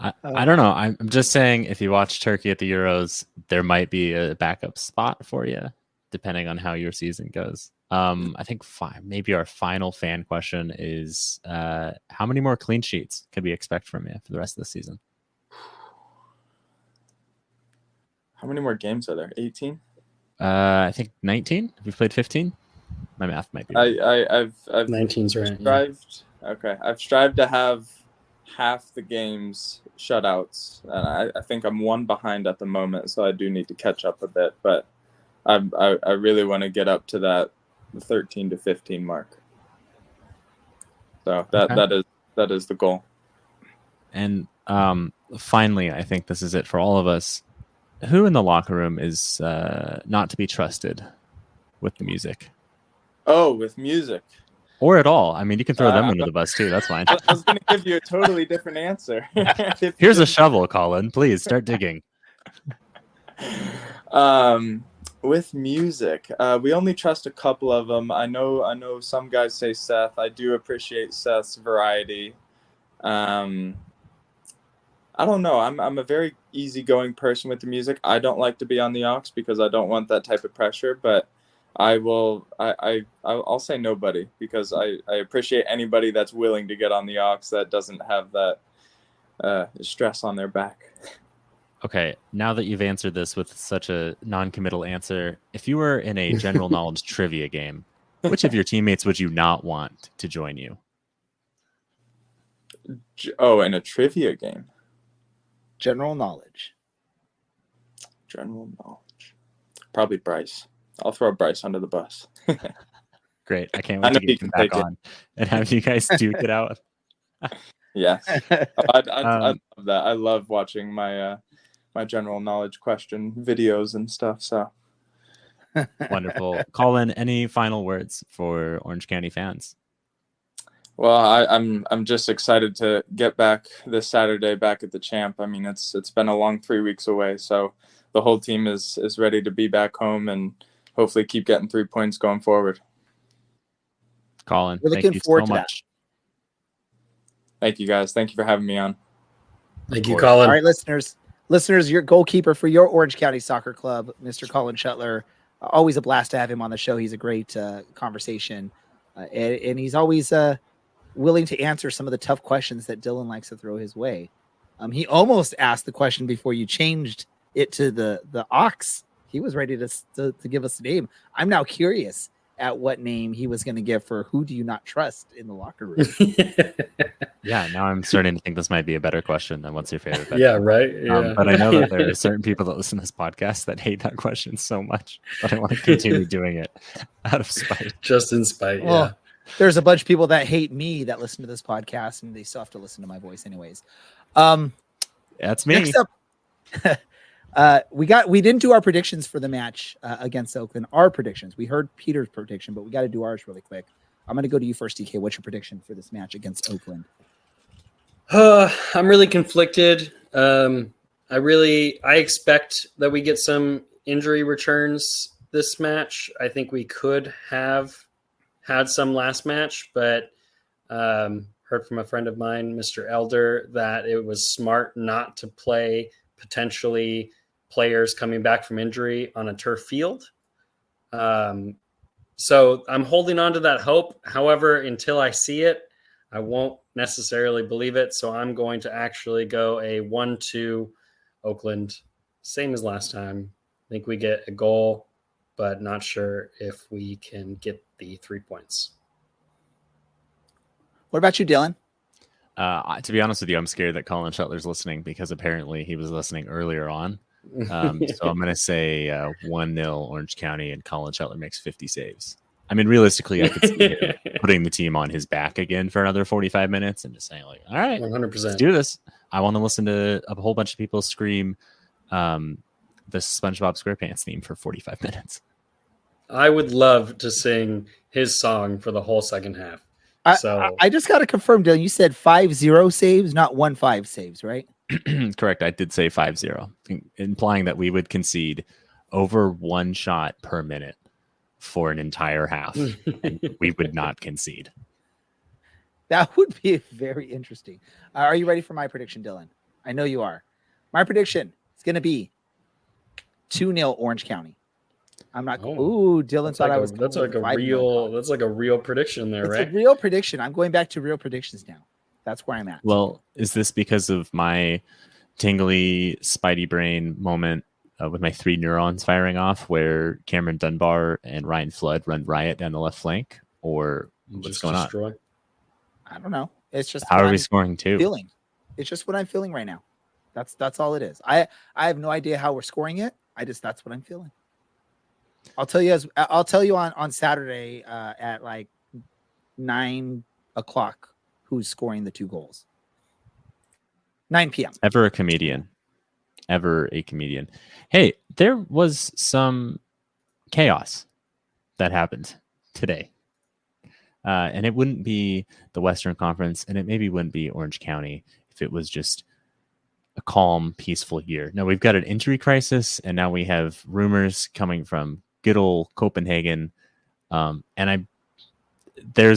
I don't know. I'm just saying, if you watch Turkey at the Euros, there might be a backup spot for you, depending on how your season goes. I think maybe our final fan question is, how many more clean sheets could we expect from you for the rest of the season? How many more games are there? 18? I think 19. Have you played 15? My math might be right. I've 19's right. Strived, yeah. Okay. I've strived to have half the games shutouts, and I think I'm one behind at the moment, so I do need to catch up a bit, but I really want to get up to that 13 to 15 mark. So that is the goal. And finally, I think this is it for all of us. Who in the locker room is not to be trusted with the music? Oh, with music. Or at all. I mean, you can throw them under the bus too. That's fine. I was going to give you a totally different answer. Here's a shovel, Colin. Please start digging. With music, we only trust a couple of them. I know some guys say Seth. I do appreciate Seth's variety. I don't know. I'm a very easygoing person with the music. I don't like to be on the aux because I don't want that type of pressure, but I'll say nobody, because I appreciate anybody that's willing to get on the aux that doesn't have that stress on their back. Okay, now that you've answered this with such a non-committal answer, if you were in a general knowledge trivia game, which of your teammates would you not want to join you? Oh, in a trivia game. General knowledge. Probably Bryce. I'll throw Bryce under the bus. Great. I can't wait to get him back on and have you guys duke it out. Yeah. I'd that. I love watching my my general knowledge question videos and stuff. So Wonderful. Colin, any final words for Orange County fans? well, I'm just excited to get back this Saturday back at the Champ. I mean, it's been a long 3 weeks away, so the whole team is ready to be back home and hopefully keep getting 3 points going forward. Colin, We're thank looking you forward so to much. Thank you, guys. Thank you for having me on. Thank you, course. Colin. All right, listeners, your goalkeeper for your Orange County Soccer Club, Mr. Colin Shutler. Always a blast to have him on the show. He's a great conversation, and he's always willing to answer some of the tough questions that Dylan likes to throw his way. He almost asked the question before you changed it to the Ox. He was ready to give us a name. I'm now curious at what name he was going to give for who do you not trust in the locker room. Yeah, now I'm starting to think this might be a better question than what's your favorite vegetable. Yeah, right. Yeah. But I know that there are certain people that listen to this podcast that hate that question so much that I want to continue doing it out of spite. Just in spite. Well, Yeah. there's a bunch of people that hate me that listen to this podcast, and they still have to listen to my voice anyways. That's me. Next up, we didn't do our predictions for the match against Oakland. Our predictions. We heard Peter's prediction, but we got to do ours really quick. I'm going to go to you first, DK. What's your prediction for this match against Oakland? I'm really conflicted. I expect that we get some injury returns this match. I think we could have had some last match, but heard from a friend of mine, Mr. Elder, that it was smart not to play potentially players coming back from injury on a turf field. So I'm holding on to that hope. However, until I see it, I won't necessarily believe it. So I'm going to actually go a 1-2 Oakland, same as last time. I think we get a goal, but not sure if we can get the 3 points. What about you, Dylan? To be honest with you, I'm scared that Colin Shutler's listening because apparently he was listening earlier on. So I'm going to say 1-0 Orange County, and Colin Shutler makes 50 saves. I mean, realistically, I could see him putting the team on his back again for another 45 minutes and just saying, like, all right, 100%. let's do this. I want to listen to a whole bunch of people scream the SpongeBob SquarePants theme for 45 minutes. I would love to sing his song for the whole second half. I just got to confirm, Dylan, you said 5-0 saves, not 1-5 saves, right? Correct. I did say 5-0, implying that we would concede over one shot per minute for an entire half, and we would not concede. That would be very interesting. Are you ready for my prediction, Dylan? I know you are. My prediction is going to be 2-0 Orange County. I'm not. Ooh, Dylan thought I was. That's like a real prediction there, right? It's a real prediction. I'm going back to real predictions now. That's where I'm at. Well, is this because of my tingly spidey brain moment with my 3 neurons firing off where Cameron Dunbar and Ryan Flood run riot down the left flank, or what's going on? I don't know. It's just how are we scoring 2? Feeling. It's just what I'm feeling right now. That's all it is. I have no idea how we're scoring it. That's what I'm feeling. I'll tell you on Saturday at like 9 o'clock who's scoring the 2 goals. 9 p.m. Ever a comedian. Hey, there was some chaos that happened today. And it wouldn't be the Western Conference, and it maybe wouldn't be Orange County if it was just a calm, peaceful year. No, we've got an injury crisis, and now we have rumors coming from good old Copenhagen. There's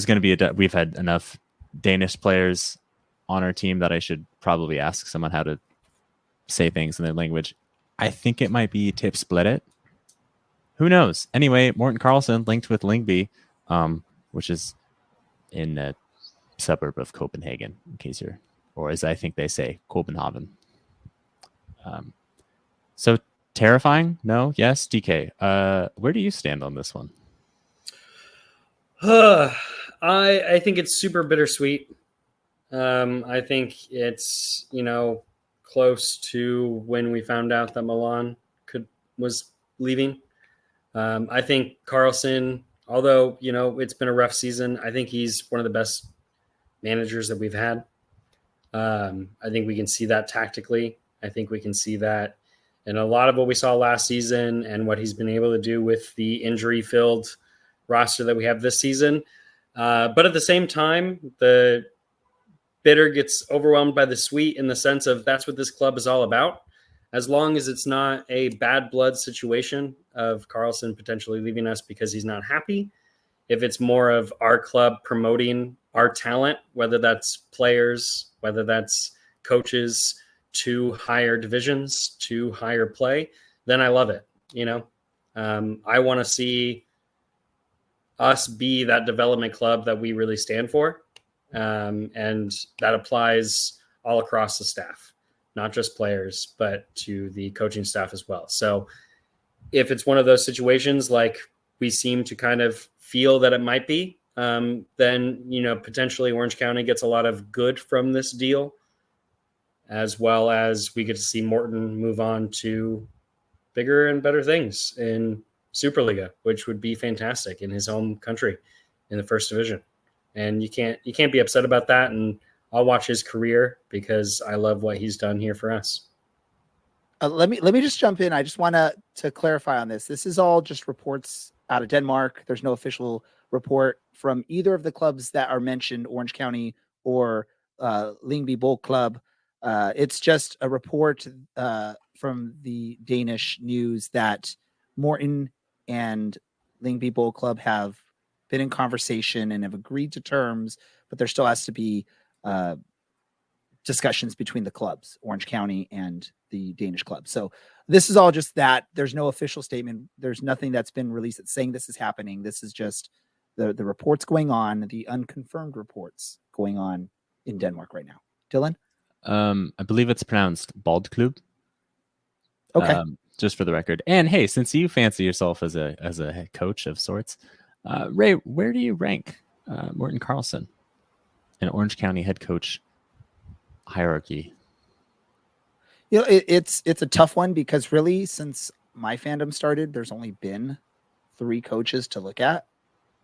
going to be we've had enough Danish players on our team that I should probably ask someone how to say things in their language. I think it might be Tip Split It. Who knows? Anyway, Morten Carlsen linked with Lyngby, which is in a suburb of Copenhagen, in case or as I think they say, Copenhagen. So terrifying? No? Yes? DK, where do you stand on this one? I think it's super bittersweet. I think it's, close to when we found out that Milan was leaving. I think Carlsen, although, it's been a rough season, I think he's one of the best managers that we've had. I think we can see that tactically. I think we can see that in a lot of what we saw last season and what he's been able to do with the injury-filled roster that we have this season. But at the same time, the bitter gets overwhelmed by the sweet in the sense of that's what this club is all about. As long as it's not a bad blood situation of Carlson potentially leaving us because he's not happy, if it's more of our club promoting our talent, whether that's players, whether that's coaches to higher divisions, to higher play, then I love it. I want to see us be that development club that we really stand for. And that applies all across the staff, not just players, but to the coaching staff as well. So if it's one of those situations like we seem to kind of feel that it might be, then, potentially Orange County gets a lot of good from this deal, as well as we get to see Morton move on to bigger and better things in Superliga, which would be fantastic in his home country in the first division. And you can't be upset about that. And I'll watch his career because I love what he's done here for us. Let me just jump in. I just want to clarify on this. This is all just reports out of Denmark. There's no official report from either of the clubs that are mentioned, Orange County or Lyngby Bowl Club. It's just a report from the Danish news that Morton and Lyngby Bowl Club have been in conversation and have agreed to terms, but there still has to be discussions between the clubs, Orange County and the Danish club. So this is all just that. There's no official statement. There's nothing that's been released that's saying this is happening. This is just the reports going on, the unconfirmed reports going on in Denmark right now. Dylan? I believe it's pronounced Baldklub. Okay. Just for the record. And hey, since you fancy yourself as a head coach of sorts, Ray, where do you rank Morten Carlson in Orange County head coach hierarchy? It's a tough one because really, since my fandom started, there's only been 3 coaches to look at,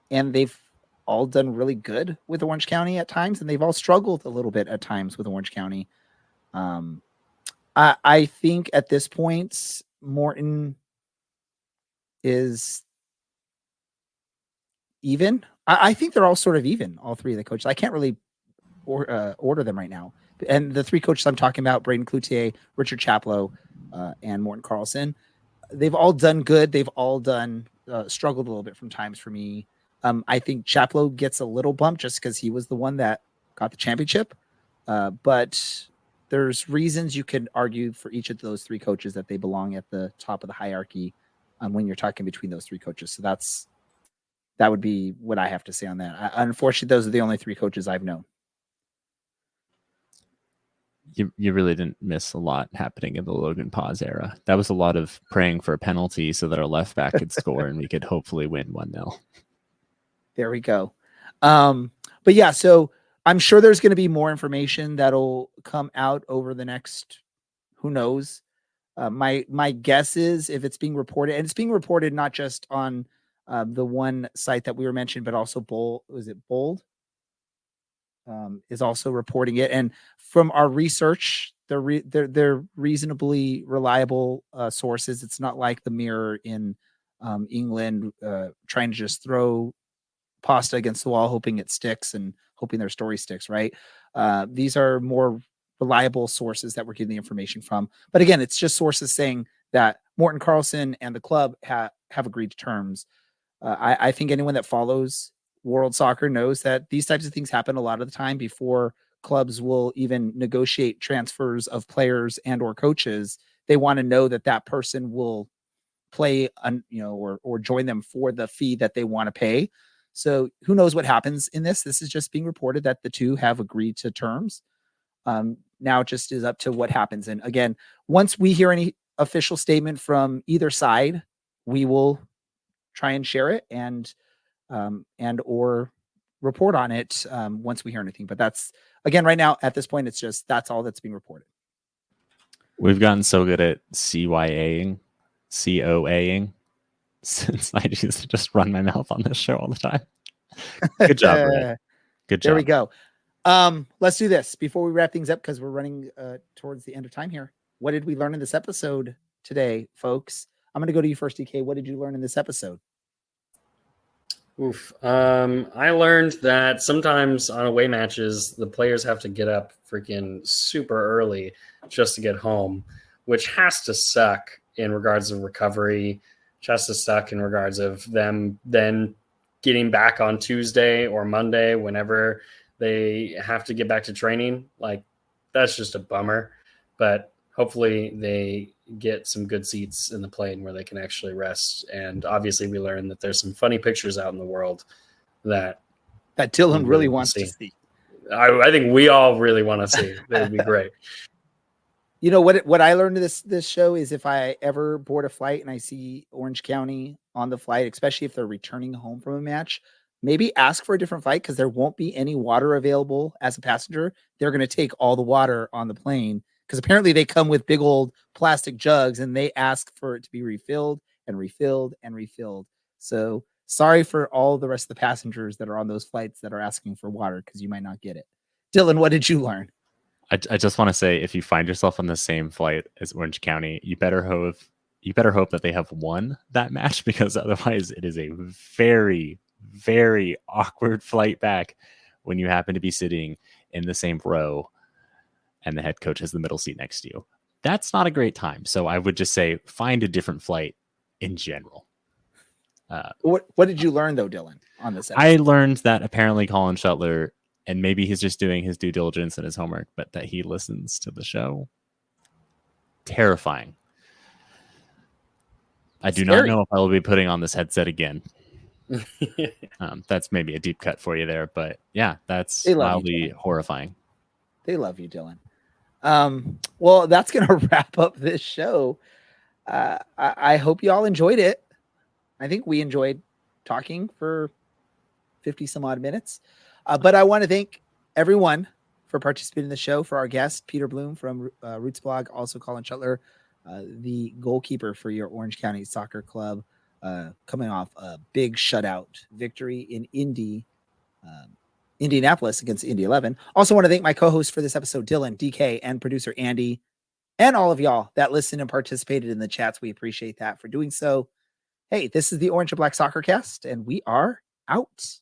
and they've all done really good with Orange County at times, and they've all struggled a little bit at times with Orange County. I think at this point, Morton is even. I think they're all sort of even, all 3 of the coaches. I can't really order them right now. And the 3 coaches I'm talking about, Braden Cloutier, Richard Chaplow, and Morten Carlson, they've all done good. They've all done struggled a little bit from times for me. I think Chaplow gets a little bump just because he was the one that got the championship. But there's reasons you can argue for each of those 3 coaches that they belong at the top of the hierarchy when you're talking between those 3 coaches. So that would be what I have to say on that. Unfortunately, those are the only 3 coaches I've known. You really didn't miss a lot happening in the Logan Paz era. That was a lot of praying for a penalty so that our left back could score and we could hopefully win 1-0. There we go. But yeah, so I'm sure there's going to be more information that'll come out over the next, who knows. My guess is if it's being reported, and it's being reported not just on the one site that we were mentioned, but also Bold is also reporting it. And from our research, they're reasonably reliable sources. It's not like the Mirror in England trying to just throw pasta against the wall, hoping it sticks and hoping their story sticks, right? These are more reliable sources that we're getting the information from. But again, it's just sources saying that Morten Carlson and the club have agreed to terms. I think anyone that follows world soccer knows that these types of things happen a lot of the time before clubs will even negotiate transfers of players and or coaches. They want to know that that person will play or join them for the fee that they want to pay. So who knows what happens in this? This is just being reported that the 2 have agreed to terms. Now it just is up to what happens. And again, once we hear any official statement from either side, we will try and share it and or report on it once we hear anything. But that's, again, right now at this point, it's just that's all that's being reported. We've gotten so good at COAing since I used to just run my mouth on this show all the time. Good job, Ray. Good job. There we go. Let's do this before we wrap things up because we're running towards the end of time here. What did we learn in this episode today, folks? I'm going to go to you first, DK. What did you learn in this episode? Oof. I learned that sometimes on away matches, the players have to get up freaking super early just to get home, which has to suck in regards of recovery, which has to suck in regards of them then getting back on Tuesday or Monday whenever they have to get back to training. Like, that's just a bummer. But hopefully they get some good seats in the plane where they can actually rest. And obviously we learned that there's some funny pictures out in the world that Dylan really wants to see. I think we all really want to see. That would be great. You know what I learned in this show is if I ever board a flight and I see Orange County on the flight, especially if they're returning home from a match, maybe ask for a different flight because there won't be any water available as a passenger. They're going to take all the water on the plane because apparently they come with big old plastic jugs and they ask for it to be refilled and refilled and refilled. So sorry for all the rest of the passengers that are on those flights that are asking for water because you might not get it. Dylan, what did you learn? I just want to say, if you find yourself on the same flight as Orange County, you better hope that they have won that match, because otherwise it is a very, very awkward flight back when you happen to be sitting in the same row and the head coach has the middle seat next to you. That's not a great time. So I would just say find a different flight in general. What did you learn though, Dylan, on this episode? I learned that apparently Colin Shutler, and maybe he's just doing his due diligence and his homework, but that he listens to the show. Terrifying. I do not know if I will be putting on this headset again. That's maybe a deep cut for you there, but yeah, that's mildly horrifying. They love you, Dylan. Well, that's going to wrap up this show. I hope you all enjoyed it. I think we enjoyed talking for 50 some odd minutes. But I want to thank everyone for participating in the show. For our guest, Peter Bloom from RootsBlog, also Colin Shutler, the goalkeeper for your Orange County Soccer Club, coming off a big shutout victory in Indianapolis against Indy 11. Also want to thank my co-host for this episode, Dylan, DK, and producer Andy, and all of y'all that listened and participated in the chats. We appreciate that for doing so. Hey, this is the Orange and Black Soccer Cast, and we are out.